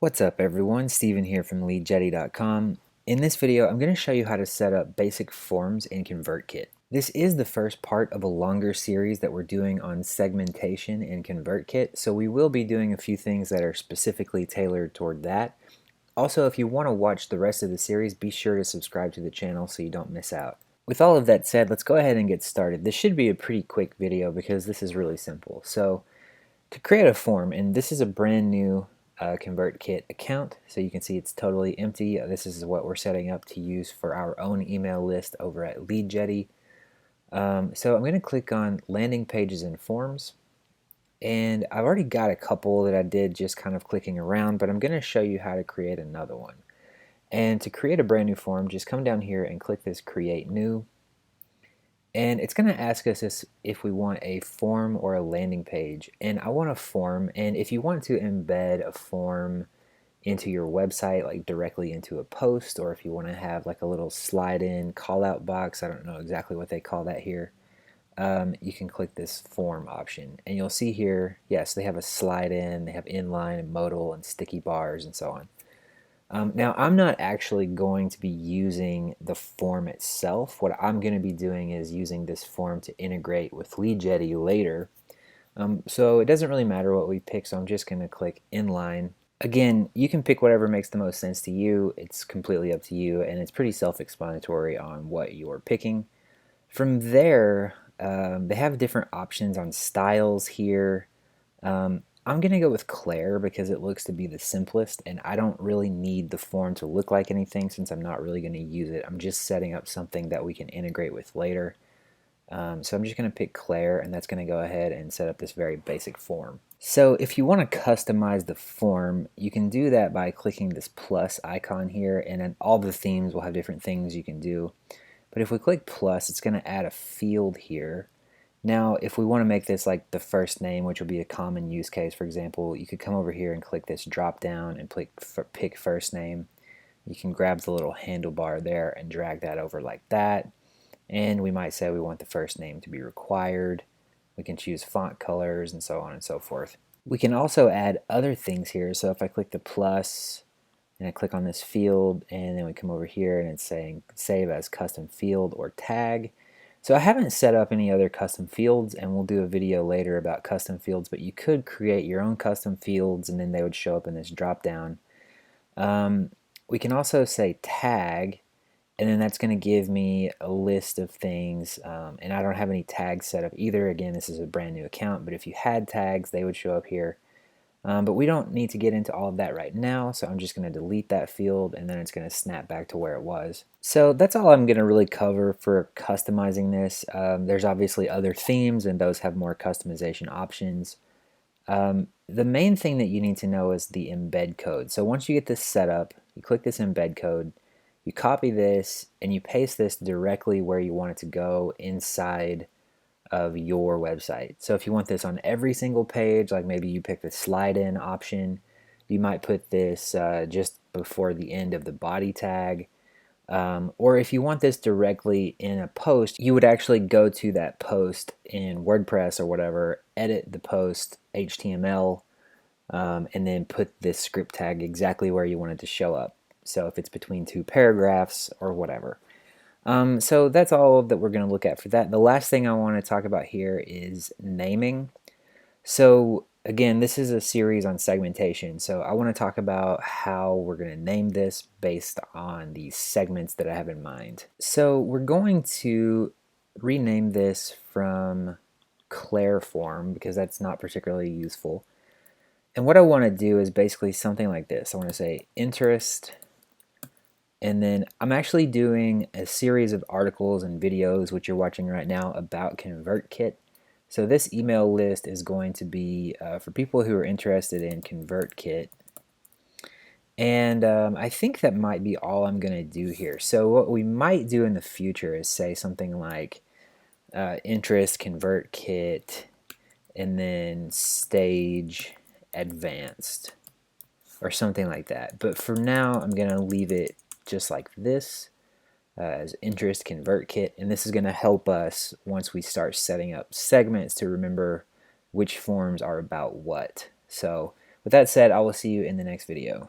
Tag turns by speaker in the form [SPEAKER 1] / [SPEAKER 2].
[SPEAKER 1] What's up everyone, Steven here from LeadJetty.com. In this video I'm going to show you how to set up basic forms in ConvertKit. This is the first part of a longer series that we're doing on segmentation in ConvertKit, so we will be doing a few things that are specifically tailored toward that. Also, if you want to watch the rest of the series, be sure to subscribe to the channel so you don't miss out. With all of that said, let's go ahead and get started. This should be a pretty quick video because this is really simple. So to create a form, and this is a brand new ConvertKit account, so you can see it's totally empty. This is what we're setting up to use for our own email list over at LeadJetty. So I'm going to click on landing pages and forms, and I've already got a couple that I did just kind of clicking around, but I'm going to show you how to create another one. And to create a brand new form, just come down here and click this create new. And it's going to ask us if we want a form or a landing page. And I want a form, and if you want to embed a form into your website, like directly into a post, or if you want to have like a little slide-in call-out box, I don't know exactly what they call that here, you can click this form option. And you'll see here, yes, they have a slide-in, they have inline and modal and sticky bars and so on. Now, I'm not actually going to be using the form itself. What I'm going to be doing is using this form to integrate with LeadJetty later. So it doesn't really matter what we pick, so I'm just going to click inline. Again, you can pick whatever makes the most sense to you. It's completely up to you, and it's pretty self-explanatory on what you're picking. From there, they have different options on styles here. I'm going to go with Claire because it looks to be the simplest, and I don't really need the form to look like anything since I'm not really going to use it. I'm just setting up something that we can integrate with later. So I'm just going to pick Claire, and that's going to go ahead and set up this very basic form. So if you want to customize the form, you can do that by clicking this plus icon here, and then all the themes will have different things you can do. But if we click plus, it's going to add a field here. Now, if we want to make this like the first name, which will be a common use case, for example, you could come over here and click this drop down and pick first name. You can grab the little handlebar there and drag that over like that. And we might say we want the first name to be required. We can choose font colors and so on and so forth. We can also add other things here. So if I click the plus and I click on this field, and then we come over here and it's saying save as custom field or tag. So I haven't set up any other custom fields, and we'll do a video later about custom fields, but you could create your own custom fields and then they would show up in this drop down. We can also say tag, and then that's going to give me a list of things, and I don't have any tags set up either. Again, this is a brand new account, but if you had tags, they would show up here. But we don't need to get into all of that right now, so I'm just going to delete that field, and then it's going to snap back to where it was. So that's all I'm going to really cover for customizing this. There's obviously other themes, and those have more customization options. The main thing that you need to know is the embed code. So once you get this set up, you click this embed code, you copy this, and you paste this directly where you want it to go inside of your website. So if you want this on every single page, like maybe you pick the slide in option, you might put this just before the end of the body tag. Or if you want this directly in a post, you would actually go to that post in WordPress or whatever, edit the post HTML, and then put this script tag exactly where you want it to show up. So if it's between two paragraphs or whatever. So that's all that we're going to look at for that. The last thing I want to talk about here is naming. So again, this is a series on segmentation, so I want to talk about how we're going to name this based on the segments that I have in mind. So we're going to rename this from Claire form because that's not particularly useful. And what I want to do is basically something like this. I want to say interest. And then I'm actually doing a series of articles and videos, which you're watching right now, about ConvertKit. So this email list is going to be for people who are interested in ConvertKit. And I think that might be all I'm going to do here. So what we might do in the future is say something like interest, ConvertKit, and then stage advanced, or something like that. But for now, I'm going to leave it just like this as interest ConvertKit, and this is going to help us once we start setting up segments to remember which forms are about what. So With that said, I will see you in the next video.